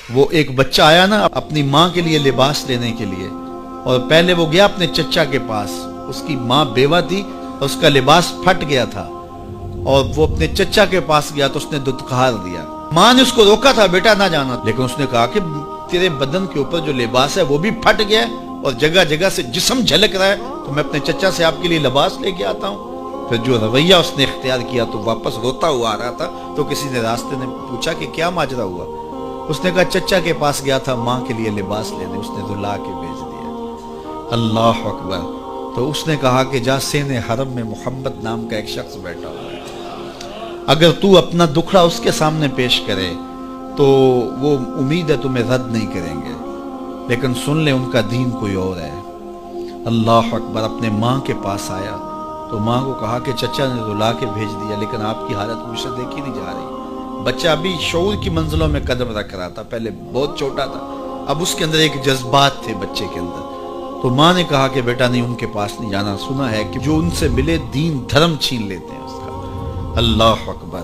وہ ایک بچہ آیا نا اپنی ماں کے لیے لباس لینے کے لیے، اور پہلے وہ گیا اپنے چچا کے پاس، اس کی ماں بیوہ تھی اور اس کا لباس پھٹ گیا تھا، اور وہ اپنے چچا کے پاس گیا تو اس نے دتکار دیا۔ ماں نے اس کو روکا تھا بیٹا نہ جانا، لیکن اس نے کہا کہ تیرے بدن کے اوپر جو لباس ہے وہ بھی پھٹ گیا ہے اور جگہ جگہ سے جسم جھلک رہا ہے، تو میں اپنے چچا سے آپ کے لیے لباس لے کے آتا ہوں۔ پھر جو رویہ اس نے اختیار کیا تو واپس روتا ہوا آ رہا تھا، تو کسی نے راستے نے پوچھا کہ کیا ماجرا ہوا؟ اس نے کہا چچا کے پاس گیا تھا ماں کے لیے لباس لینے، اس نے تو لا کے بھیج دیا۔ اللہ اکبر۔ تو اس نے کہا کہ جا سین حرم میں محمد نام کا ایک شخص بیٹھا ہوا ہے، اگر تو اپنا دکھڑا اس کے سامنے پیش کرے تو وہ امید ہے تمہیں رد نہیں کریں گے، لیکن سن لے ان کا دین کوئی اور ہے۔ اللہ اکبر۔ اپنے ماں کے پاس آیا تو ماں کو کہا کہ چچا نے تو لا کے بھیج دیا، لیکن آپ کی حالت مجھ سے دیکھی نہیں جا رہی۔ بچہ ابھی شعور کی منزلوں میں قدم رکھ رہا تھا، پہلے بہت چھوٹا تھا، اب اس کے اندر ایک جذبات تھے بچے کے اندر۔ تو ماں نے کہا کہ بیٹا نہیں، ان کے پاس نہیں جانا، سنا ہے کہ جو ان سے ملے دین دھرم چھین لیتے ہیں اس کا۔ اللہ اکبر۔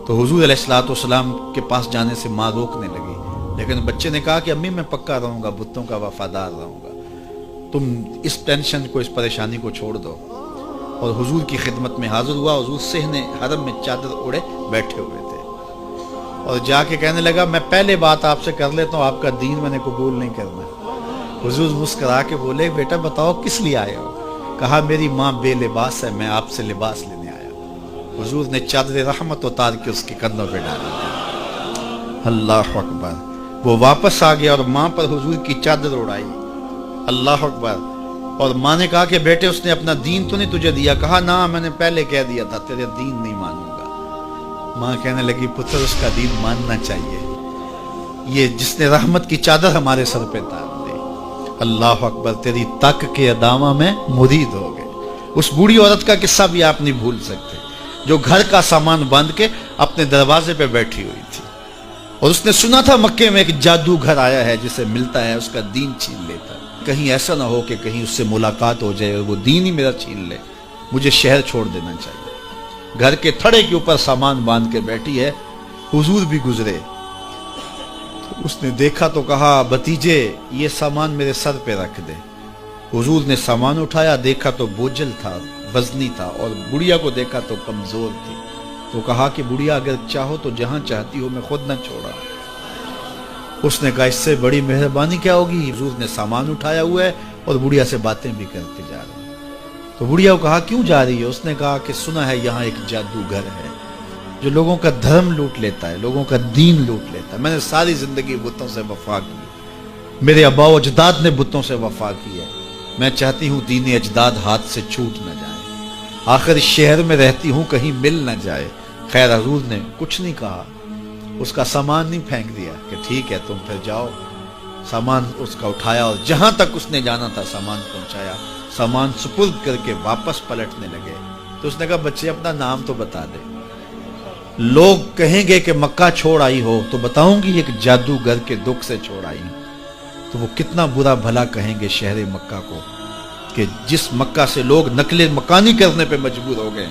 تو حضور علیہ الصلوۃ والسلام کے پاس جانے سے ماں روکنے لگی، لیکن بچے نے کہا کہ امی میں پکا رہوں گا، بتوں کا وفادار رہوں گا، تم اس ٹینشن کو، اس پریشانی کو چھوڑ دو۔ اور حضور کی خدمت میں حاضر ہوا۔ حضور صحن حرم میں چادر اوڑے بیٹھے ہوئے تھے، اور جا کے کہنے لگا میں پہلے بات آپ سے کر لیتا ہوں، آپ کا دین میں نے قبول نہیں کرنا۔ حضور مسکرا کے بولے بیٹا بتاؤ کس لیے آئے ہو؟ کہا میری ماں بے لباس ہے، میں آپ سے لباس لینے آیا۔ حضور نے چادر رحمت اتار کے اس کے کندھوں پہ ڈالی۔ اللہ اکبر۔ وہ واپس آ گیا اور ماں پر حضور کی چادر اڑائی۔ اللہ اکبر۔ اور ماں نے کہا کہ بیٹے اس نے اپنا دین تو نہیں تجھے دیا؟ کہا نہ، میں نے پہلے کہہ دیا تھا تیرے دین نہیں مانوں گا۔ ماں کہنے لگی پتر اس کا دین ماننا چاہیے، یہ جس نے رحمت کی چادر ہمارے سر پہ تار دی۔ اللہ اکبر۔ تیری تک کے ادامہ میں مرید ہو گئے۔ اس بوڑھی عورت کا قصہ بھی آپ نہیں بھول سکتے، جو گھر کا سامان باندھ کے اپنے دروازے پہ بیٹھی ہوئی تھی، اور اس نے سنا تھا مکے میں ایک جادوگر آیا ہے جسے ملتا ہے اس کا دین چھین لیتا ہے، کہیں ایسا نہ ہو کہ کہیں اس سے ملاقات ہو جائے اور وہ دین ہی میرا چھین لے، مجھے شہر چھوڑ دینا چاہیے۔ گھر کے تھڑے کے اوپر سامان باندھ کے بیٹھی ہے۔ حضور بھی گزرے، اس نے دیکھا تو کہا بھتیجے یہ سامان میرے سر پہ رکھ دے۔ حضور نے سامان اٹھایا، دیکھا تو بوجھل تھا، وزنی تھا، اور بڑھیا کو دیکھا تو کمزور تھی، تو کہا کہ بڑھیا اگر چاہو تو جہاں چاہتی ہو میں خود نہ چھوڑا۔ اس نے کہا اس سے بڑی مہربانی کیا ہوگی؟ حضور نے سامان اٹھایا ہوا ہے اور بڑھیا سے باتیں بھی کرتے جا رہے ہیں۔ تو بڑھیا کو کہا کیوں جا رہی ہے؟ اس نے کہا کہ سنا ہے یہاں ایک جادوگر ہے جو لوگوں کا دھرم لوٹ لیتا ہے، لوگوں کا دین لوٹ لیتا ہے۔ میں نے ساری زندگی بتوں سے وفا کی، میرے آباء و اجداد نے بتوں سے وفا کی ہے، میں چاہتی ہوں دین اجداد ہاتھ سے چھوٹ نہ جائے، آخر اس شہر میں رہتی ہوں کہیں مل نہ جائے۔ خیر حضور نے کچھ نہیں کہا، اس کا سامان نہیں پھینک دیا کہ ٹھیک ہے تم پھر جاؤ۔ سامان اس کا اٹھایا اور جہاں تک اس نے جانا تھا سامان پہنچایا، سامان سپرد کر کے واپس پلٹنے لگے۔ تو اس نے کہا بچے اپنا نام تو بتا دے، لوگ کہیں گے کہ مکہ چھوڑ آئی ہو تو بتاؤں گی ایک جادوگر کے دکھ سے چھوڑ آئی ہوں، تو وہ کتنا برا بھلا کہیں گے شہر مکہ کو کہ جس مکہ سے لوگ نقل مکانی کرنے پہ مجبور ہو گئے،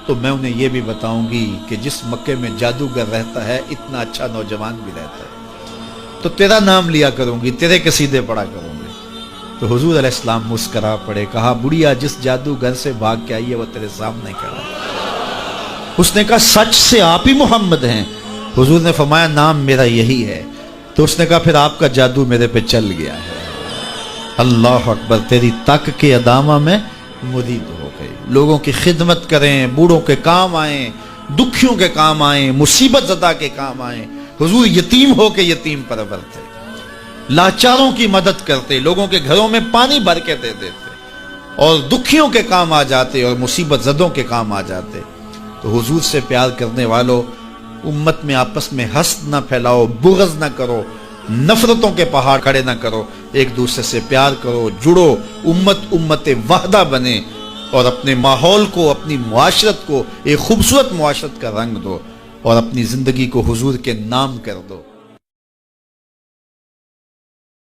تو میں انہیں یہ بھی بتاؤں گی کہ جس مکے میں جادوگر رہتا ہے اتنا اچھا نوجوان بھی رہتا ہے، تو تیرا نام لیا کروں گی، تیرے قصیدے پڑھا کروں گی۔ تو حضور علیہ السلام مسکرا پڑے، کہا بڑھیا جس جادوگر سے بھاگ کے آئی ہے وہ تیرے سامنے کھڑا ہے۔ اس نے کہا سچ سے آپ ہی محمد ہیں؟ حضور نے فرمایا نام میرا یہی ہے۔ تو اس نے کہا پھر آپ کا جادو میرے پہ چل گیا ہے۔ اللہ اکبر۔ تیری تک کے ادامہ میں مرید ہو گئی، لوگوں کی خدمت کریں، بوڑھوں کے کام آئیں، دکھیوں کے کام آئیں، مصیبت زدہ کے کام آئیں۔ حضور یتیم ہو کے یتیم پرور تھے، لاچاروں کی مدد کرتے، لوگوں کے گھروں میں پانی بھر کے دے دیتے، اور دکھیوں کے کام آ جاتے اور مصیبت زدوں کے کام آ جاتے۔ تو حضور سے پیار کرنے والوں، امت میں آپس میں حسد نہ پھیلاؤ، بغض نہ کرو، نفرتوں کے پہاڑ کھڑے نہ کرو، ایک دوسرے سے پیار کرو، جڑو، امت وحدہ بنے، اور اپنے ماحول کو، اپنی معاشرت کو ایک خوبصورت معاشرت کا رنگ دو، اور اپنی زندگی کو حضور کے نام کر دو۔